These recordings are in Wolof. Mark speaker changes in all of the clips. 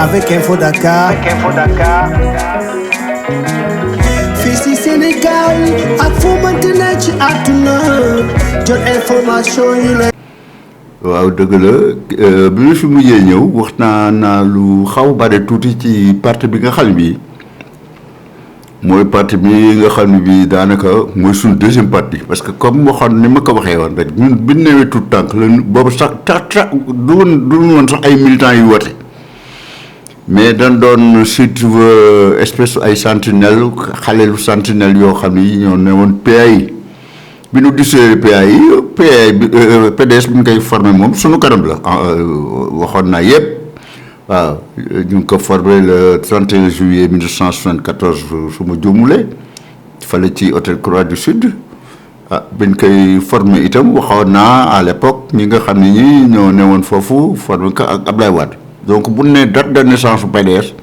Speaker 1: avec Info Dakar. fii ci Sénégal ak fu mënti ne ci àdduna jot information yi la.
Speaker 2: waaw dëgg la bi ma fi mujjee ñëw wax naa lu xaw bare tuuti ci parti bi nga xam bi mooy parti bi nga xam ne bi daanaka mooy suñu deuxième parti parce que comme waxoon ni ma ko waxee woon rek ñun bi ñu newee tout tànk la boobu sax du woon sax ay militants yu wote mais dañ doon surtout espèce ay sentinelle xalelu sentinelle yoo xam ni ñoo ne woon PAI bi ñu disee PAI PDS bi ñu koy formé moom suñu kanam la waxoon naa yëpp waaw ñu ngi ko formé le 31 juillet 1974 su ma juumulee fale ci hôtel Croix du Sud bi ñu koy formé itam waxoon naa à l'époque ñi nga xam ne ñi ñoo ne woon foofu formé ko ak Ablaye Wade donc bu ne date de naissance su PDS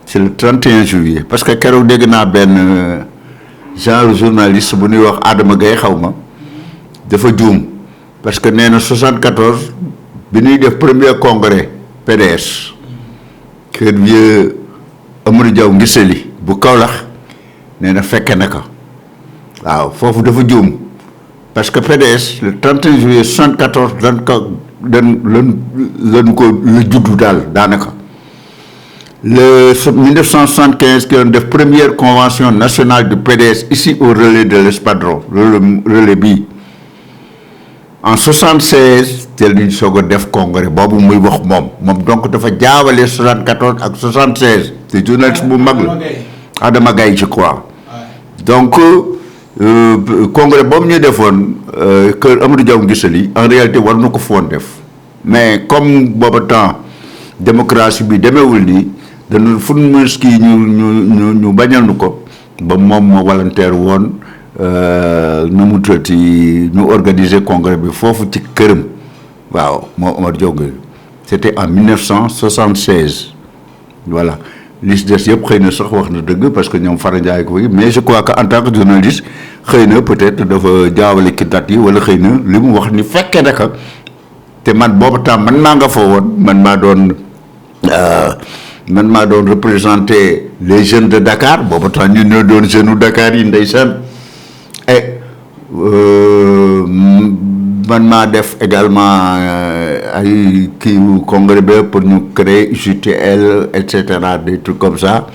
Speaker 2: c'est le 31 juillet parce que keroog dégg naa benn genre journaliste bu ñuy wax Adama Gaye xaw ma dafa juum parce que nee na 74 bi ñuy def premier congrès PDS kër vieux Amadou Diaw Ngisali bu Kaolack nee na fekke na ko waaw foofu dafa juum parce que PDS le 31 juillet 74 lan ko la juddu daal daanaka le 1975 qui doon def première convention nationale du PDS ici au relais de l'espadron relais bii en 76 te luñ soog a def congrès boobu muy wax moom donc dafa jaawale 74 ak 76 te journaliste bu mag la Adama Gaye je crois donc congrès boobu ñu defoon kër Amadou Diaw Ngisali en réalité war na ko foon def mais comme booba temps démocratie bi demeewul nii dañu fu mu kii ñu bañal nu ko ba moom moo volontaire woon nu mu tuddati ñu organiser congrès bi foofu ci këram waaw moo Omar Diaw c'était en 1976 voilà li ci des yëpp xëy na sax wax na dëgg parce que ñoom Fara Ndiaye ko fi mais je crois que en tant que journaliste xëy na peut-être dafa jaawale ki date yi wala xëy na li mu wax ni fekkee naka te man boobu temps man maa nga fa woon man maa doon représenter les jeunes de Dakar boobu temps ñu ñoo doon jeunes u Dakar yi ndeysaan et man maa def également ay kii congrès bi pour ñu créer UJTL et cetera des trucs comme ça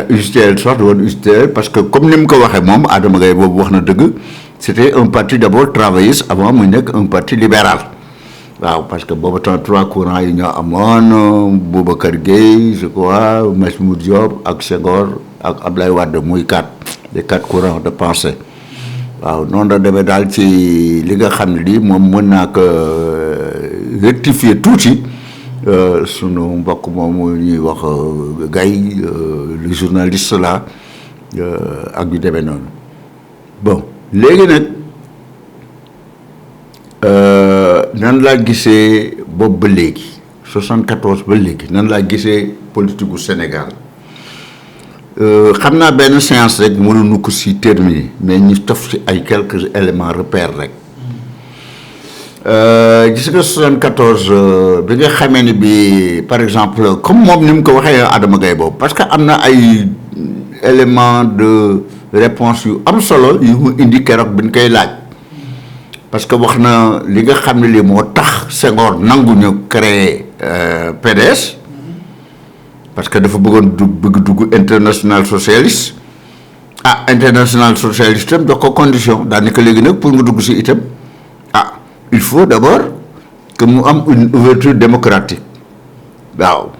Speaker 2: UJTL sax woon UJTL parce que comme ni mu ko waxee moom Adama Gaye boobu wax na dëgg c'était un parti d'abord travailliste avant mu nekk un parti libéral waaw parce que boobu temps trois courants yi ñoo amoon Boubacar Gueye je crois Majmout Diop ak Senghor ak Ablaye Wade muy les quatre courants de pensée waaw noonu la demee daal ci li nga xam ne lii moom mën naa ko rectifier tuuti sunu mbokk moomu ñuy wax Gaye le journaliste là ak yu demee noonu bon léegi nag nan laa gisee boobu ba léegi 74 ba léegi nan laa gisee politique gu Sénégal xam naa benn séance rek mënuñu ko si terminer mais ñu taf ci ay quelques éléments repères rek gis nga 74 bi nga xamee ni bi par exemple comme moom ni mu ko waxee Adama Gaye boobu parce que am na ay éléments de réponse yu am solo yu mu indi keroog bi ñu koy laaj parce que wax na li nga xam ne lii moo tax Senghor nangu ñu créer PDS parce que dafa bëgg dugg international socialiste international socialiste itam jox ko condition daanaka léegi nag pour nga dugg si itam il faut d'abord que mu am une ouverture démocratique waaw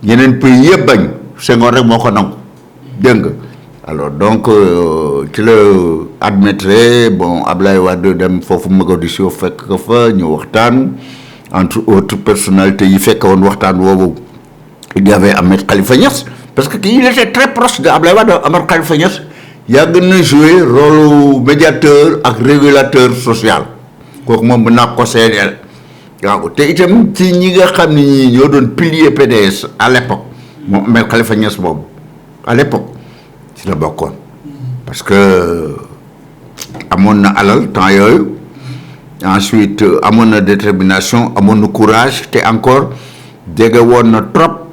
Speaker 2: yeneen pays yëpp bañ Senghor rek moo ko nangu dégg nga alors donc ci la admettre bon Ablaye Wade dem foofu Mogadiscio fekk ko fa ñu waxtaan entre autres personnalités yi fekk woon waxtaan woowu il y avait Ahmed Khalifa Niass parce que il était très proche de Ablaye Wade. Ahmed Khalifa Niass yàgg na jouer rôle médiateur ak régulateur social kooku moom mën naa ko seedeel waaw te itam ci ñi nga xam ne ñi ñoo doon pilier PDS à l'époque moom Ahmed Khalifa Niass boobu à l'époque ci la bokkoon parce que amoon na alal temps yooyu ensuite amoon na détermination amoon na courage te encore jege woon na trop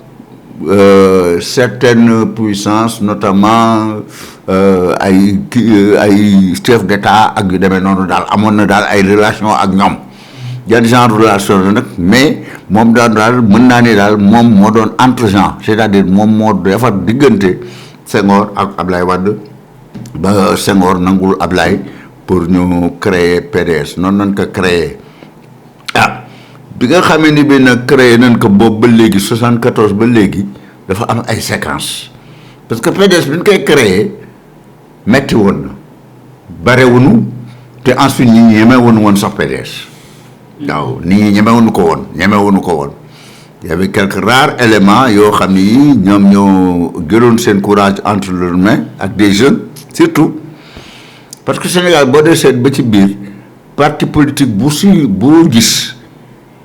Speaker 2: certaines puissances notamment ay chef d'état ak yu demee noonu daal amoon na daal ay relation ak ñoom yan genre relation la nag mais moom daal mën naa ne daal moom moo doon entre-gens c'est-à-dire moom moo defar diggante Senghor ak Ablaye Wade ba Senghor nangul Ablaye pour ñu créer PDS noonu nañ ko créer bi nga xamee ni bi nag créé nañ ko boobu ba léegi 74 ba léegi dafa am ay séquences parce que PDS bi ñu koy créé metti woon na barewuñu te ensuite ñi ñemewuñu woon sax PDS waaw nit ñi ñemewuñu ko woon y avait quelques rares éléments yoo xam ni yi ñoom ñoo gënoon seen courage entre leurs mains ak des jeunes surtout parce que Sénégal boo dee seet ba ci biir parti politique boo gis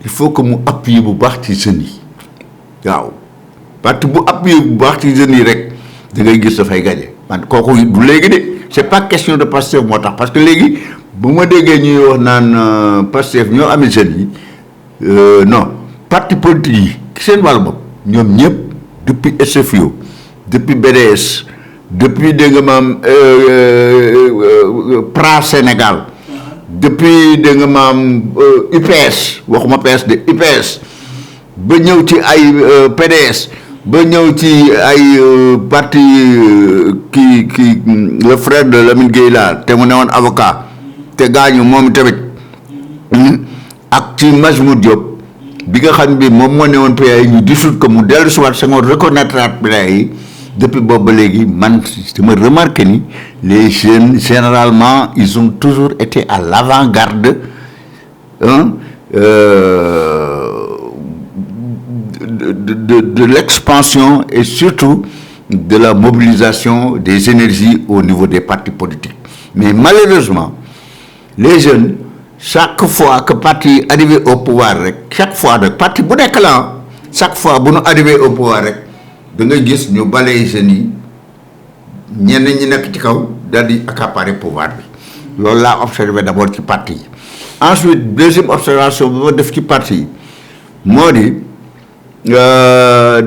Speaker 2: il faut que mu appuyer bu baax ci jeunes yi waaw parti bu appuyer bu baax ci jeunes yi rek da ngay gis dafay gagné man kooku du léegi de c'est pas question de Pastef moo tax parce que léegi bu ma déggee ñuy wax naan Pastef ñoo amee jeunes yi non parti politique yi seen wàllu bopp ñoom ñëpp depuis SFIO depuis BDS depuis dégg nga maam PRA Sénégal depuis da nga maam UPS waxuma PS de UPS ba ñëw ci ay PDS ba ñëw ci ay parti kii le frère de Lamine Gueye la te mu newoon avocat te gaañu moom tamit ak ci Majmoud Diop bi nga xam bi moom moo newoon PA yi ñu dissoudre ko mu dellu si waat Senghor reconnaître PA yi depuis boobu ba léegi man dama remarqué ni les jeunes généralement ils ont toujours été à l'avant-garde de l'expansion et surtout de la mobilisation des énergies au niveau des partis politiques. Mais malheureusement, les jeunes, chaque fois que parti arrivé au pouvoir, chaque fois de parti bu nekk la chaque fois bu ñu arrivé au pouvoir rek da ngay gis ñu balee jeunes yi ñenn ñi nekk ci kaw daal di accaparer pouvoir bi loolu laa observé d'abord ci parti yi. Ensuite deuxième observation bi ma def ci parti yi moo di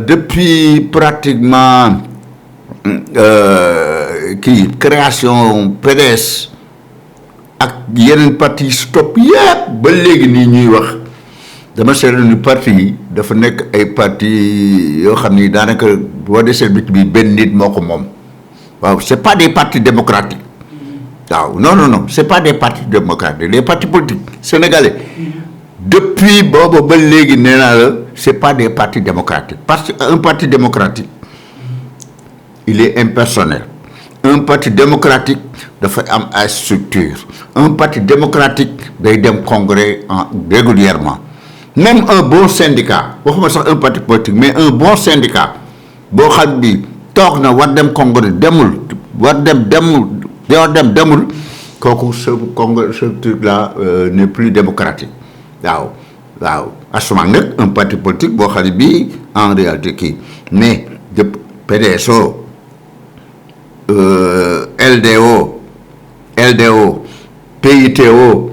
Speaker 2: depuis pratiquement création PDS ak yeneen parti stop yépp ba léegi nii ñuy wax dama seetlu ni parti yi dafa nekk ay parti yoo xam ni daanaka boo desee bi benn nit moo ko moom waaw c'est pas des partis démocratiques waaw non c'est pas des partis démocratiques les partis politiques sénégalais depuis booba ba léegi nee naa la c'est pas des partis démocratiques parce que un parti démocratique il est impersonnel. Un parti démocratique dafa am ay structure. Un parti démocratique day dem congrès régulièrement. Même un bon syndicat waxuma sax un parti politique mais un bon syndicat boo xam bi toog na war dem congrès demul kooku ce congrès ce truc là n'est plus démocratique waaw assurément nag un parti politique boo xam ne bii en réalité kii mais de PDSO LDO PITO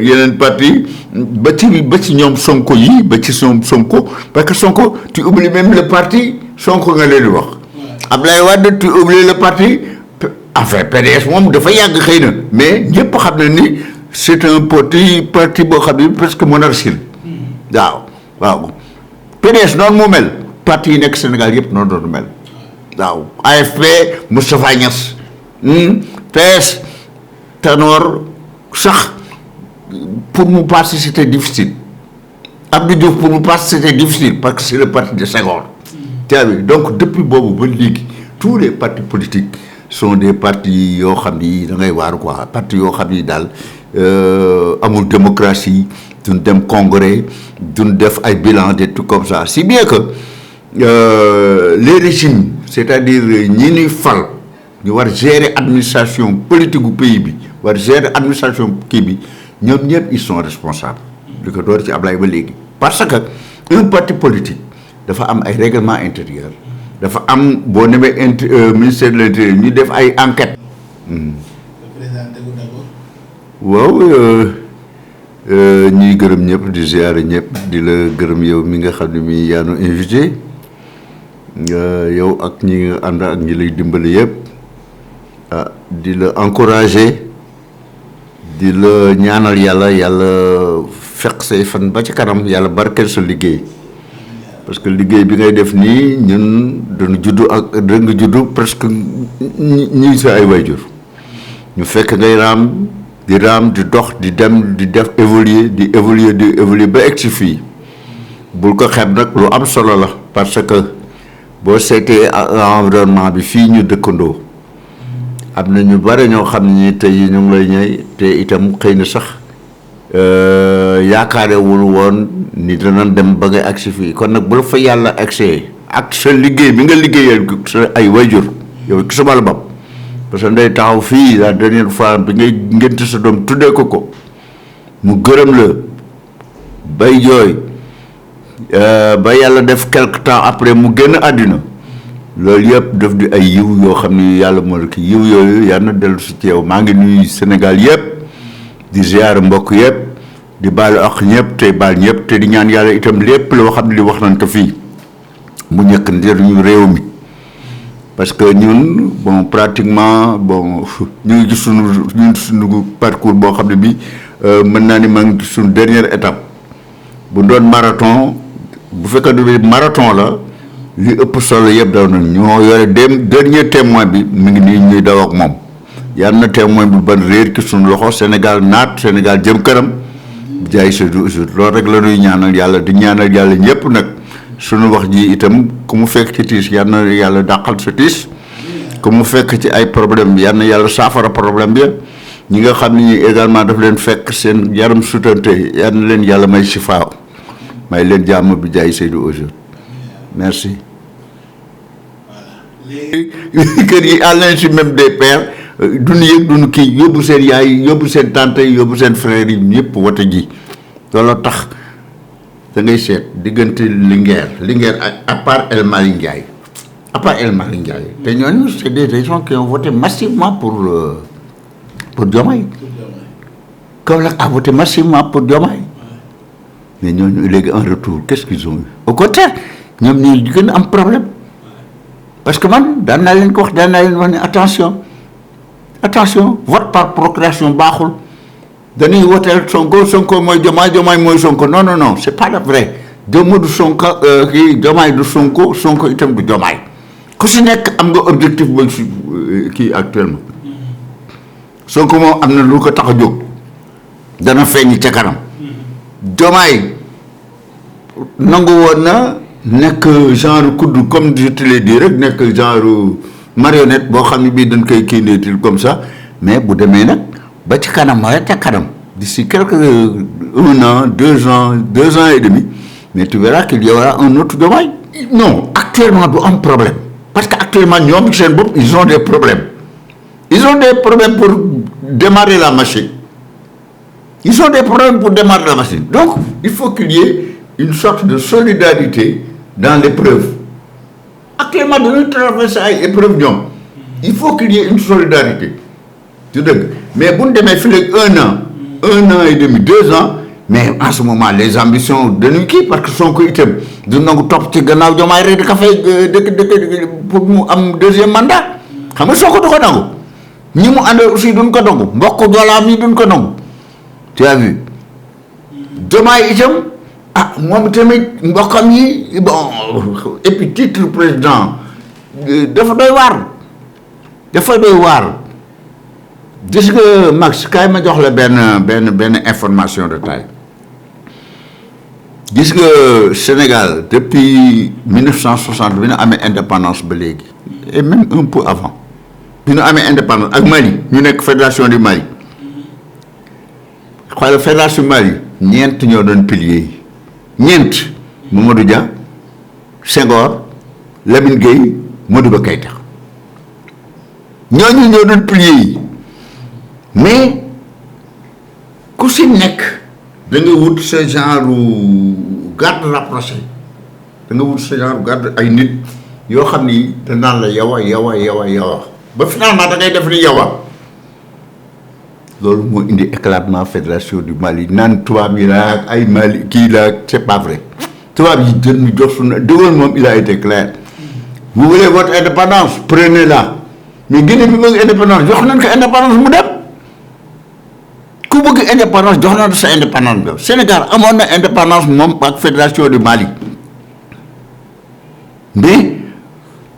Speaker 2: yeneen parti ba ci ñoom Sonko yi ba ci Sonko parce que Sonko tu oublies même le parti Sonko nga leen di wax Ablaye Wade tu oublies le parti enfin PDS moom dafa yàgg xëy na mais ñëpp xam na ni c'est un parti boo xam ne presque monarchie waaw PDS noonu moo mel parti yi nekk Sénégal yëpp noonu doon mel waaw AFP Moustapha Niasse PS Tanor sax pour mu passer c'était difficile Abdou Diouf pour mu passer c'était difficile parce que c'est le parti de Senghor donc depuis boobu ba léegi tous les partis politiques sont des partis yoo xam ni da ngay waaru quoi partis yoo xam ni daal amul démocratie duñ dem congrès duñ def ay bilan des trucs comme ça si bien que les régimes c'est-à-dire ñi ñuy fal ñu war gérer administration politique gu pays bi war gérer administration kii bi ñoom ñëpp ils sont responsables di ko door ci Ablaye ba léegi parce que un parti politique dafa am ay règlement intérieur dafa am boo nemee ministère de l'intérieur ñu def ay enquêtes waaw ñuy gërëm ñëpp di ziare ñëpp di la gërëm yow mi nga xam ne mi yaa nu invité yow ak ñi nga ànd ak ñi lay dimbali yëpp di la encourager di la ñaanal yàlla fekk say fan ba ci kanam yàlla barkeel sa liggéey parce que liggéey bi ngay def nii ñun dañu juddu ak da nga juddu presque ñi sa ay waajur ñu fekk ngay raam di dox di dem di def évoluer ba egg si fii bul ko xeeb nag lu am solo la parce que boo seetee environnement bi fii ñu dëkkandoo am na ñu bare ñoo xam ni tey ñu ngi lay ñëw te itam xëy na sax yaakaarewul woon ni danañ dem ba ngay agsi fii kon nag bu la fa yàlla agsee ak sa liggéey bi nga liggéeyal sa ay wayjur yow ki sama la bopp parce que nday taxaw fii la dernière fois bi ngay ngénte sa doom tuddee ko mu gërëm la bay jooy ba yàlla def quelque temps après mu génn àddina loolu yëpp daf di ay yiw yoo xam ni yàlla moo la ki yiw yooyu yàlla na dellu si ci yow maa ngi nuyu Sénégal yëpp di ziar mbokk yëpp di baalu ak ñëpp tey baal ñëpp te di ñaan yàlla itam lépp loo xam ne li wax nañ ko fii mu ñëkk njëriñu réew mi parce que ñun bon pratiquement bon ñu ngi gis suñu parcours boo xam ne bi mën naa ni maa ngi gis suñu dernière étape bu doon marathon bu fekkee ne marathon la li ëpp solo yëpp daw nañ ñoo yore dernier témoin bi mu ngi nii ñuy daw ak moom yàlla na témoin bi ban réer ki suñu loxo Sénégal naat Sénégal jëm kanam jaay sa loolu rek la ñuy ñaanal yàlla di ñaanal yàlla ñëpp nag suñu wax ji itam ku mu fekk ci tiis yal na yàlla dàqal sa tiis ku mu fekk ci ay problème bi yal na yàlla saafara problème bi ñi nga xam ne ñi également daf leen fekk seen yaram sutante yal na leen yàlla may sifaaw may leen jàmm bi jaay Seydou aujourd'hui merci. kër yi à l'insu même des pères duñu yëg duñu kii yóbbu seen yaay yóbbu seen tante yóbbu seen frères yi ñëpp wote ji looloo tax da ngay seet diggante Linguère à part El Malick Ndiaye te ñooñu c'est des gens qui ont voté massivement pour Diomaye Kaolack a voté massivement pour Diomaye mais ñooñu léegi en retour qu'est-ce qu'ils ont eu au contraire ñoom ñoo gën a am problème parce que man daan naa leen wax ne attention vote par procuration baaxul dañuy woteel Sonko mooy Diomaye mooy Sonko non c'est pas vrai Diomaye du Sonko Diomaye du Sonko itam du Diomaye ku si nekk am nga objectif booy si kii actuellement Sonko moom am na lu ko tax a jóg dana feeñ ca kanam Diomaye nangu woon na nekk genre kudd comme je te l'ai dit rek nekk genre marionnette boo xam ne bii dañ koy kiineetil comme ça mais bu demee nag ba ci kanam ma ca kanam d'ici un an 2 ans et demi mais tu verras qu'il y aura un autre Diomaye non actuellement du am problème parce que actuellement ñoom seen bopp ils ont des problèmes pour démarrer la machine donc il faut qu'il y ait une sorte de solidarité dans l'épreuve actuellement dañuy traverser ay épreuve ñoom il faut qu'il y ait une solidarité du dëgg mais bu ñu demee fii léegi 1 an et demi 2 ans mais en ce moment les ambitions dañuy kii parce que Sonko itam du nangu topp ci gannaaw Diomaye rek di ka fay dëkk pour mu am deuxième mandat xam nga Sonko du ko nangu ñi mu àndal aussi duñ ko nangu mbokk joolaam yi duñ ko nangu tu as vu Diomaye itam moom tamit mbokkam yi bon et puis titre président dafa doy waar gis nga Max kaay ma jox la benn information de taille gis nga Sénégal depuis 1960 bi ñu amee indépendance ba léegi et même un peu avant bi ñu amee indépendance ak Mali ñu nekk fédération du Mali xoolal fédération du Mali ñeent ñoo doon pilier yi Mamadou Dia Senghor Lamine Gueye Modibo Keïta ñooñu ñoo doon pilier yi mais ku si nekk da nga wut sa genre garde rapproché ay nit yoo xam ni da naan la yow ba finalement da ngay def ni yow loolu moo indi éclatement fédération du Mali naan tubaab yi la ay Mali kii la c'est pas vrai tubaab yi jël ñu jox suñu De Gaulle moom il a été clair vous voulez votre indépendance prenez-la mais Guinée bi bëgg indépendance jox nañ ko indépendance mu dem ku bëgg indépendance jox nañ sa indépendance bi Sénégal amoon na indépendance moom ak fédération du Mali mais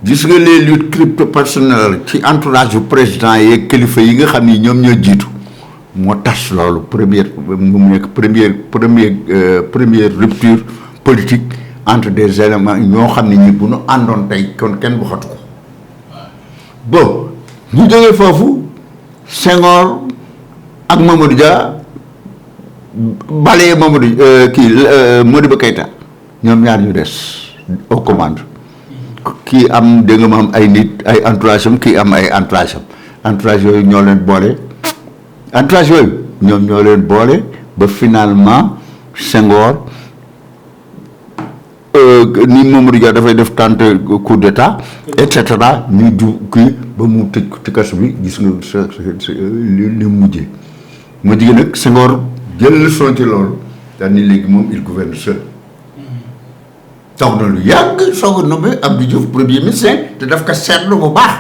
Speaker 2: gis nga les luttes crypto personnelles ci entourage du président yeeg kilifa yi nga xam ni ñoom ñoo jiitu moo tas loolu première rupture politique entre des éléments ñoo xam ne ñi bu ñu àndoon tey kon kenn waxatu ko bon ñu jógee foofu Senghor ak Mamadou Dia balee Modibo Keïta ñoom ñaar ñu des aux commandes kii am dégg nga ma am ay nit ay entourage am kii am ay entourage yooyu ñoo leen boole ba finalement Senghor ni Mamadou Dia dafay def tenter coup d'état et cetera ñu du kii ba mu tëj ci kaso bi gis nga li mujjee nag Senghor jël leçon ci loolu daal ni léegi moom il gouverne seul toog na lu yàgg soog a nommé Abdou Diouf premier ministre te daf ko seetlu bu baax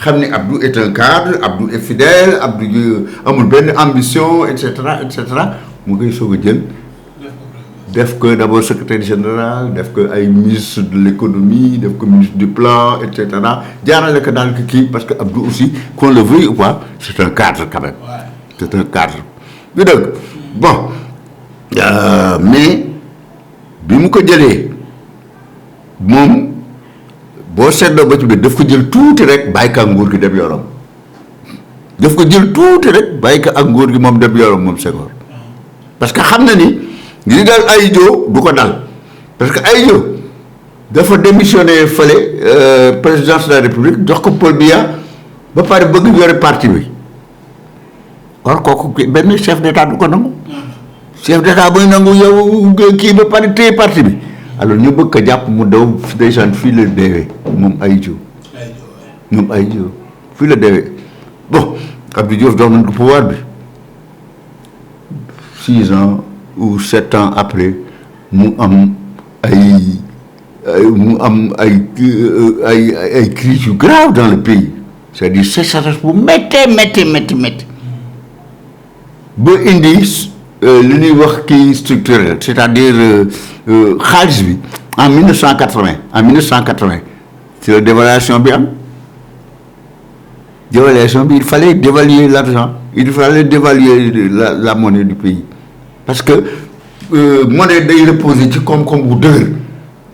Speaker 2: xam ne Abdou est un cadre Abdou est fidèle Abdou amul benn ambition et cetera mu koy soog a jël def ko d'abord secrétaire général def ko ay ministre de l'économie def ko ministre du plan et cetera jaarale ko daal ko kii parce que Abdou aussi qu'on le veuille ou pas c'est un cadre quand même c'est un cadre du dëgg bon mais bi mu ko jëlee moom boo seetloo ba ci biir daf ko jël tuuti rek bàyyi ko ak nguur gi dem yoram moom dem yoram moom Senghor parce que xam na ni li daal Ahidjo du ko dal parce que Ahidjo dafa démissionné fële présidence de la République jox ko Paul Biya ba pare bëgg yore parti bi or kooku benn chef d'état du ko nangu chef d'état buy nangu yow kii ba pare téye parti bi alors ñu bëgg ko jàpp mu daw ndeysaan fii la deewee moom Ahidjo fii la deewee bon Abdou Diouf doon nañ ko pouvoir bi 6 ans ou 7 ans après mu am ay crises yu graves dans le pays c'est-à-dire sécheresse bu métti ba indi li ñuy wax kii structurel c'est-à-dire xaalis bi en 1980 c'est la dévaluation bi il fallait dévaluer l'argent il fallait dévaluer la monnaie du pays parce que monnaie day reposer ci koom-koom bu dëgër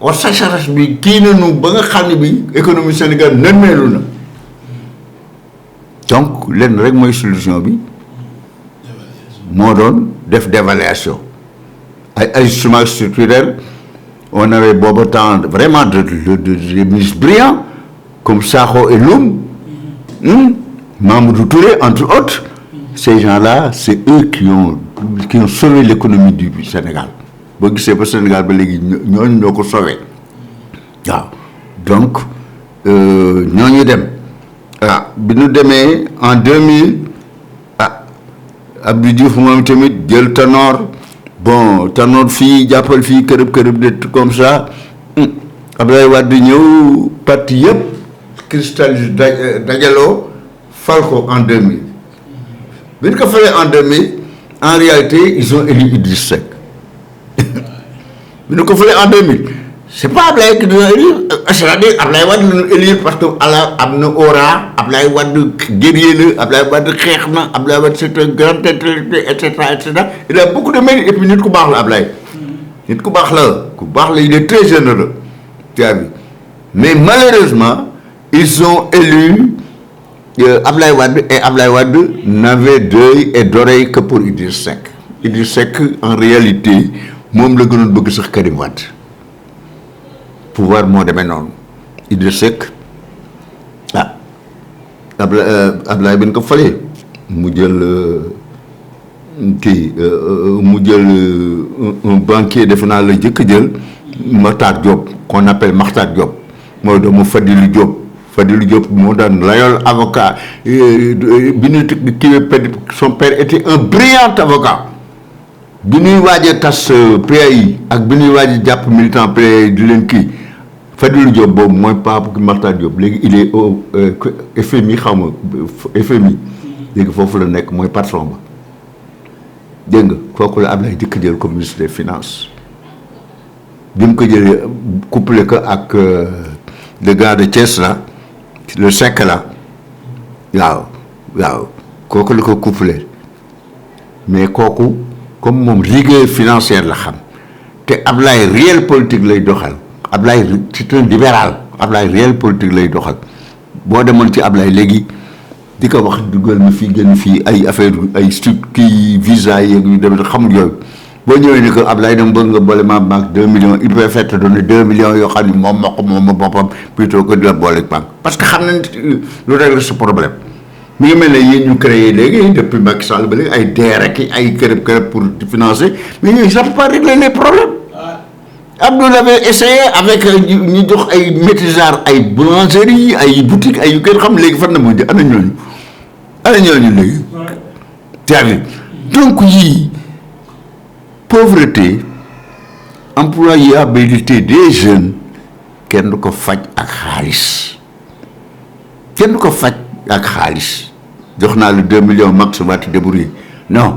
Speaker 2: or sécheresse bi kii nañu ba nga xam ne bi économie Sénégal nërmeelu na donc lenn rek mooy solution bi moo doon def dévaluation ay ajustement structurel on avait booba temps vraiment des ministres brillants comme Sakho et Loum Mamadou Touré entre autres ces gens-là c'est eux qui ont sauvé l'économie du Sénégal boo gisee ba Sénégal ba léegi ñooñu ñoo ko sauvé waaw donc ñooñu dem bi ñu demee en 2000 Abdou Diouf moom tamit jël Tanor fii jàppal fii kërëb de comme ça Abdoulaye Wade ñëw parti yëpp cristallisé dajaloo fal ko en 2000 bi ñu ko falee en 2000 en réalité ils ont élu Idriss Seck bi ñu ko falee en 2000 c'est pas Abdoulaye qui doon élire c'est-à-dire Abdoulaye Wade la ñu élire parce que am na aura Abdoulaye Wade guerrier la Abdoulaye Wade xeex na Abdoulaye Wade c'est un grand intellectuel et cetera il a beaucoup de mérite et puis nit ku baax la Abdoulaye nit ku baax la il est très généreux tu as vu mais malheureusement ils ont élu Abdoulaye Wade et Abdoulaye Wade n'avait d'œil et d'oreille que pour Idriss Seck en réalité moom la gënoon bëgg sax Karim Wade pouvoir moo demee noonu Idriss Seck Abdoulaye bi ñu ko falee mu jël un banquier defe naa la jëkk jël Makhtar Diop qu'on appelle Makhtar Diop mooy doomu Fadilou Diop Fadilou Diop moo daan layool avocat bi ñu kii son père était un brillant avocat bi ñuy waaj a tas PAI ak bi ñuy waaj a jàpp militant PAI di leen kii Fadilou Diop boobu mooy Pape Makhtar Diop léegi il est au FMI xaw ma FMI léegi foofu la nekk mooy patron ba dégg nga kooku la Ablaye jëkk jël comme ministre des finances bi mu ko jëlee couplé ko ak le gars de Thiès là le Seck là waaw kooku la ko couplé mais kooku comme moom rigueur financière la xam te Ablaye réel politique lay doxal Ablaye c'est un libéral Ablaye réel politique lay doxal boo demoon ci Ablaye léegi di ko wax dugal ma fii gën fii ay affaire ay kii visa yeeg yu dem xamul yooyu boo ñëwee ni que Ablaye dama bëgg nga boole ma banque 2 millions il préfère te donner 2 millions yoo xam ne moom moo ko moom boppam plutôt que de la boole banque parce que xam nañ lu régler ce problème mi ngi mel ne yéen ñu créé léegi depuis Macky Sall ba léegi ay DER ak ay kërëb pour financer mais ñooñu ça peut pas régler les problèmes. Abdou l'avait essayé avec ñu jox ay maîtrisards ay boulangerie ay boutique ay yu kenn xam léegi fan na mujj ana ñooñu léegi. tu as vu donc yii pauvreté employabilité des jeunes kenn du ko faj ak xaalis jox naa la 2 millions max va te débrouiller non.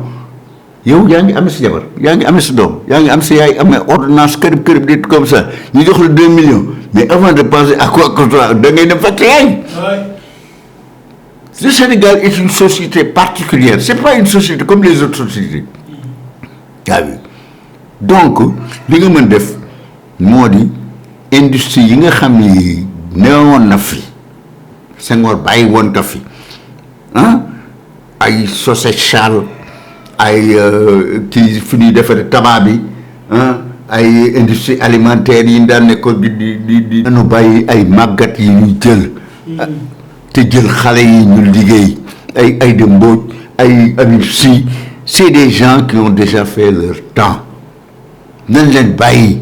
Speaker 2: yow yaa ngi amee si jabar yaa ngi amee si doom yaa ngi am si yaay amee ordonnance kërib dit comme ça ñu jox la 2 millions mais avant de penser à quoi que ce soit da ngay dem fekk yaay. Le Sénégal est une société particulière c'est pas une société comme les autres sociétés yaa ngi donc li nga mën def moo di industrie yi nga xam ni newoon na fi Senghor bàyyi woon ka fi ay Soséchal ay kii fi ñuy defaree tabac bi ay industrie alimentaire yi daan nekkoon di nanu bàyyi ay màggat yi ñuy jël te jël xale yi ñu liggéey ay Aïda Mbodj ay Habib Sy c'est des gens qui ont déjà fait leur temps nañ leen bàyyi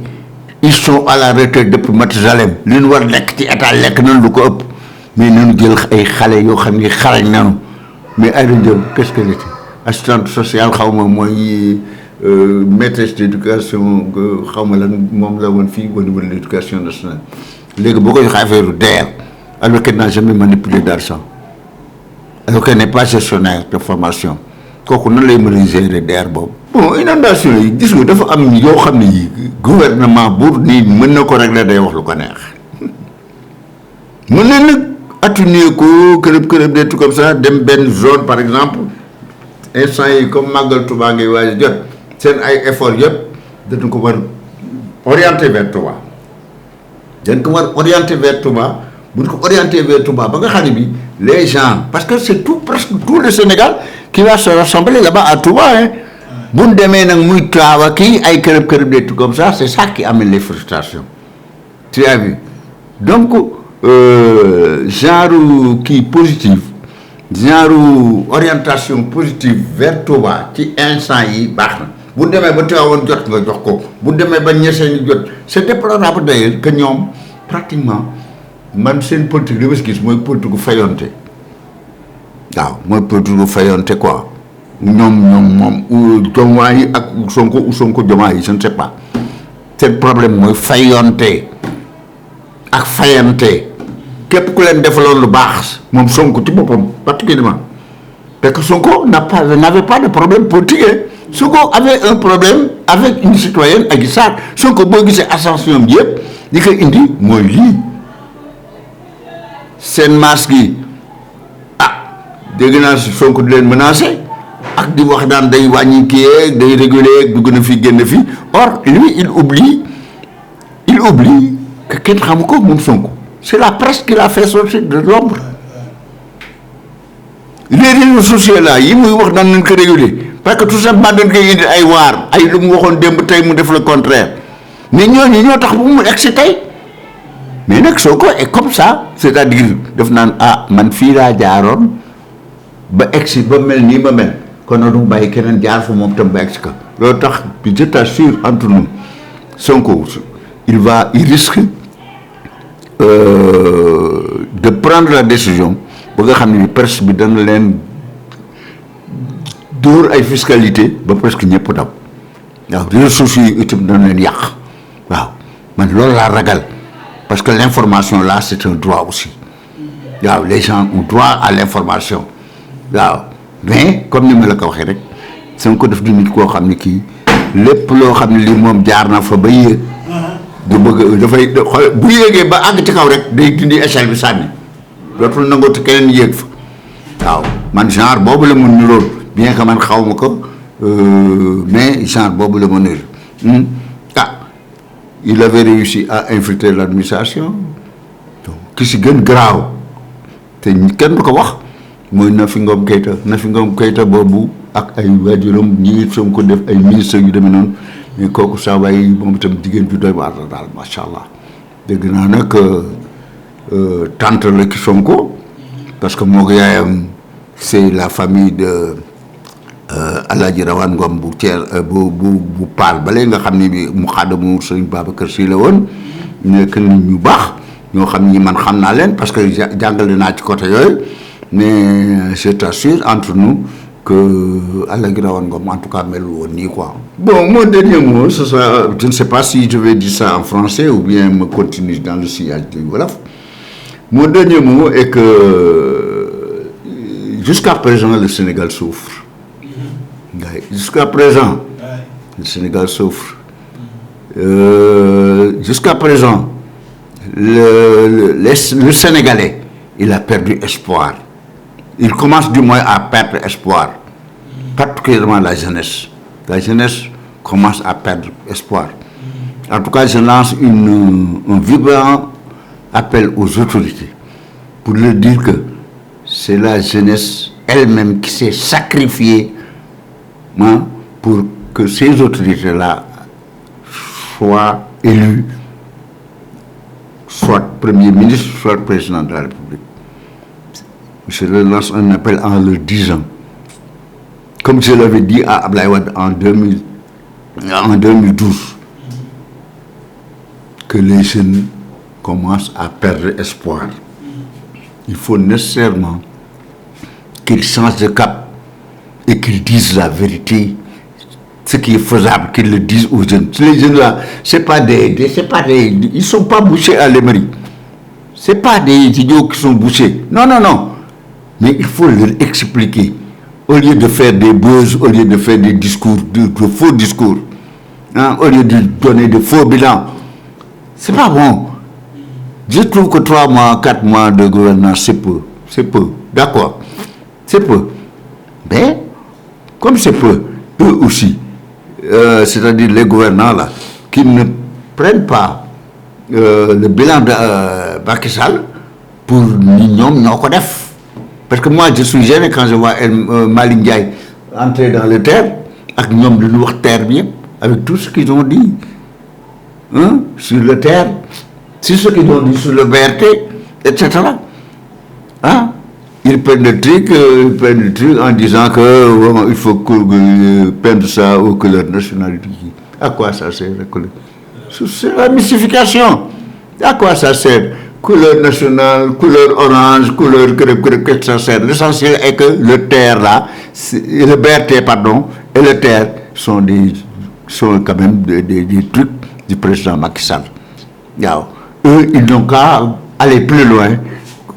Speaker 2: ils sont à la retraite depuis Mathusalem li ñu war lekk ci état lekk nañ lu ko ëpp mais nañu jël ay xale yoo xam ni xarañ nañu mais Aïda Diop qu'est-ce qu'elle était assistante sociale xaw ma mooy maîtresse d'éducation xaw ma lan moom la woon fii au niveau de l'éducation nationale léegi boo ko joxee affaire DER alors qu'elle n'a jamais manipulé d'argent alors qu'elle n'est pas gestionnaire de formation kooku nan lay mën a gérer DER boobu. bon inondation yi gis nga dafa am yoo xam ne yi gouvernement bu nii mën na ko régler day wax lu ko neex mën na nag atténuer ko kërëb des trucs comme ça dem benn zone par exemple. instant yi comme màggal Touba ngay waaj a jot seen ay effort yëpp dañu ko war orienté vers Touba bu ñu ko orienté vers Touba ba nga xam ne bi les gens parce que c'est presque tout le Sénégal qui va se rassembler là-bas à Touba bu ñu demee nag muy taawa kii ay kërëb des trucs comme ça c'est ça qui amène les frustrations tu as vu donc genre kii positif genre orientation positive vers Touba ci instant yi baax na bu demee ba Tivaouane jot nga jox ko bu demee ba Niassène jot c'est déplorable d'ailleurs que ñoom pratiquement man seen politique li ma gis mooy politique gu fayonte waaw mooy politique gu fayonte quoi moom Diomaye yi ak Sonko Diomaye yi je ne sais pas seen problème mooy fayonte ak fayante képp ku leen defaloon lu baax moom Sonko ci boppam particulièrement parce que Sonko n'avait pas de problème politique Sonko avait un problème avec une citoyenne Adji Sarr Sonko boo gisee ascension bi yëpp li koy indi mooy lii seen masque yi dégg naa si Sonko di leen menacé ak di wax daan day wàññi kii day réguler dugg na fi génn fi or lui il oublie que kenn xamu ko moom Sonko c'est la presse qui l'a fait sortir de l'ombre les réseaux sociaux là yi muy wax daan nañ ko réguler parce que tout simplement dañ koy indi ay waar ay lu mu waxoon démb tey mu def le contraire mais ñooñu ñoo tax bu mu egsi tey mais nag Sonko est comme ça c'est-à-dire def naan man fii laa jaaroon ba egsi ba mel nii ma mel kon nag du bàyyi keneen jaar fa moom tam ba egsi ko loolu tax je t'assure entre nous Sonko il risque de prendre prendre la décision ba nga xam ne presse bi dana leen dóor ay fiscalité ba presque ñëpp daw waaw réseaux sociaux yi itam dana leen yàq waaw man loolu laa ragal parce que l'information là c'est un droit aussi waaw les gens ont droit à l'information waaw mais comme ni ma la ko waxee rek sama ko def du nit koo xam ne kii lépp loo xam ne lii moom jaar na fa ba yéeg du bëgg dafay xool bu yéegee ba àgg ci kaw rek day dindi échelle bi sànni dootul nangooti keneen yéeg fa waaw man genre boobu la mu niroon bien que man xaw ma ko mais genre boobu la mu niroon il avait réussi à infiltrer l'administration donc ki si gën garaaw te kenn du ko wax mooy Nafi Ngom Keïta boobu ak ay waajuram ñi soom ko def ay ministres yu demee noonu mais kooku saa waay moom itam jigéen bi doy waar la daal macha allah dégg naa nag tante la ki Sonko parce que moo ko yaayam c'est la famille de Alaaji Rawaan Ngom bu Thiel bu Paal bale nga xam ne bi mu xaadamu Sëriñ Babacar Sy la woon nekk nit ñu baax ñoo xam ni man xam naa leen parce que jàngale naa ci côté yooyu mais je t'assure entre nous que Alaaji Rawaan Ngom en tout cas mel woon nii quoi. Bon, mon dernier mot, ce sera, je ne sais pas si je vais dire ça en français ou bien me continuer dans le sillage du Wolof. Mon dernier mot est que jusqu'à présent le Sénégal souffre. Jusqu'à présent le Sénégal souffre. Jusqu'à présent le Sénégalais il a perdu espoir. Il commence du moins à perdre espoir, particulièrement la jeunesse. La jeunesse commence à perdre espoir. En tout cas, je lance un vibrant appel aux autorités pour leur dire que c'est la jeunesse elle-même qui s'est sacrifiée pour que ces autorités-là soient élues, soit Premier ministre, soit Président de la République. Je leur lance un appel en leur disant, comme je l'avais dit à Abdoulaye Wade en 2012, que les jeunes commencent à perdre espoir. Il faut nécessairement qu'ils changent de cap et qu'ils disent la vérité, ce qui est faisable, qu'ils le disent aux jeunes. Les jeunes là, ils sont pas bouchés à l'émery. C'est pas des idiots qui sont bouchés. Non, non, non. Mais il faut leur expliquer. Au lieu de faire des buzz, au lieu de faire des discours, de faux discours, au lieu de donner de faux bilans, c'est pas bon. Je trouve que 3 mois, 4 mois de gouvernance, c'est peu. C'est peu. D'accord. C'est peu. Mais, comme c'est peu, eux aussi, c'est-à-dire les gouvernants là, qui ne prennent pas le bilan de Macky Sall pour nous connaître. Parce que moi, je suis gêné quand je vois Malick Ndiaye entrer dans le terre, avec avec tout ce qu'ils ont dit sur le terre, sur ce qu'ils ont dit sur le BRT, etc. Ils prennent le truc en disant que il faut peindre ça aux couleurs nationales. À quoi ça sert la couleur? C'est la mystification. À quoi ça sert? Couleur nationale, couleur orange, couleur que ça sert. L'essentiel est que le terre là, le BRT pardon, et le terre sont quand même des trucs du président Macky Sall. Eux, ils n'ont qu'à aller plus loin,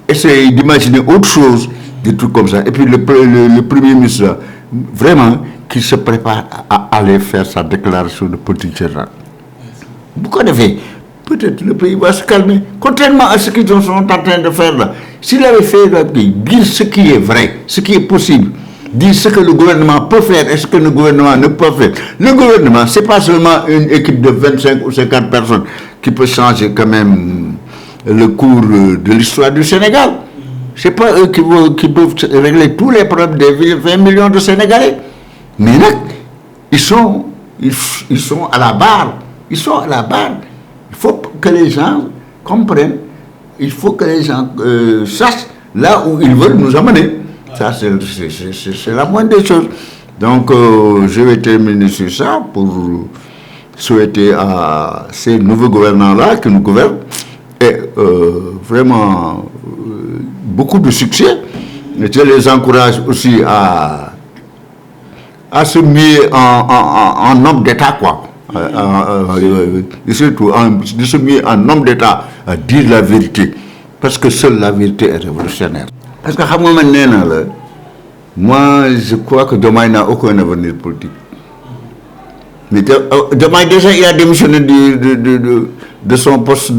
Speaker 2: essayer d'imaginer autre chose, des trucs comme ça. Et puis le Premier ministre là, vraiment, qui se prépare à aller faire sa déclaration de politique générale. Vous connaissez? Peut-être le pays va se calmer, contrairement à ce qu'ils sont en train de faire là. S'il avait fait dire ce qui est vrai, ce qui est possible, dire ce que le gouvernement peut faire et ce que le gouvernement ne peut faire. Le gouvernement, ce n'est pas seulement une équipe de 25 ou 50 personnes qui peut changer quand même le cours de l'histoire du Sénégal. Ce n'est pas eux qui peuvent régler tous les problèmes des 20 millions de Sénégalais. Mais là, ils sont à la barre. Ils sont à la barre. Il faut que les gens comprennent, il faut que les gens sachent là où ils veulent nous amener. Ça, c'est la moindre des choses. Donc, je vais terminer sur ça pour souhaiter à ces nouveaux gouvernants-là qui nous gouvernent et vraiment beaucoup de succès. Je les encourage aussi à se muer en homme d'État, quoi. Surtout de se muer en homme d'État, à dire la vérité. Parce que seule la vérité est révolutionnaire. Parce que moi, je crois que Diomaye n'a aucun avenir politique. Mais Diomaye, déjà, il a démissionné de son poste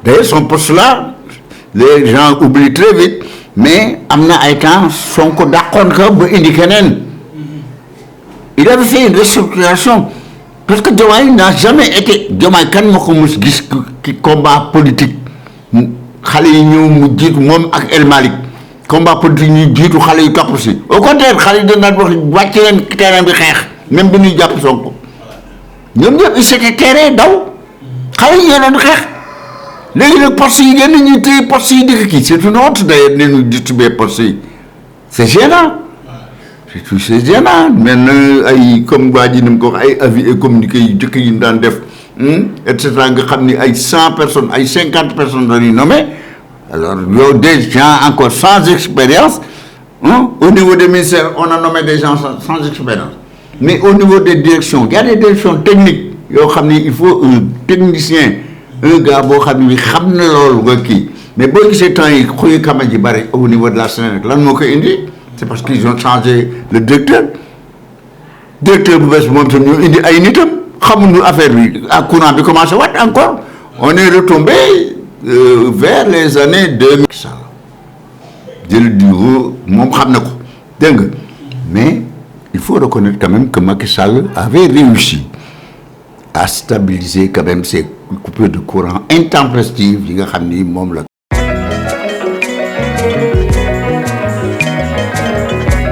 Speaker 2: D'ailleurs, son poste là, les gens oublient très vite. Mais Amna Aïtan, son code d'accord il avait fait une restructuration. Parce que Diomaye n'a jamais été. Diomaye, quand qui combat politique, Khali ñu jitu mom ak El Malik combat politique ñu jitu xalé yu top ci au contraire xalé dañ na wax wacc len terrain bi xex même bi ñuy japp Sonko ñom ñep c'était terrain daw xalé ñi doon xex légui nak poste yi gën ñu téy poste yi dik ki c'est une honte d'ailleurs ñu distribuer poste yi c'est gênant c'est gênant mais ay comme waji nim ko ay avis et communiqué yu jëk yi daan def etc. nga xamni ay 100 personnes ay 50 personnes dañuy nommer alors des gens encore sans expérience au niveau des ministères on a nommé des gens sans expérience mais au niveau des directions il y a des directions techniques yo xamni il faut un technicien un gars bo xamni xamna lolu nga ki mais bo gisé temps yi xoy kama ji bari au niveau de la Sénégal lan moko indi c'est parce qu'ils ont changé le directeur bu bess mom tam ñu indi ay nitam xamuñu affaire bi ak courant bi commencé wat encore on est retombé vers les années 2000 je le dis mom xamna ko deng mais il faut reconnaître quand même que Macky Sall avait réussi à stabiliser quand même ces coupures de courant intempestives yi nga xamni mom la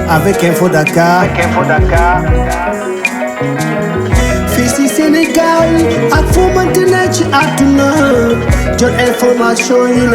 Speaker 1: avec Info Dakar fii ci Sénégal ak fu mënti ne ci àdduna jot information yu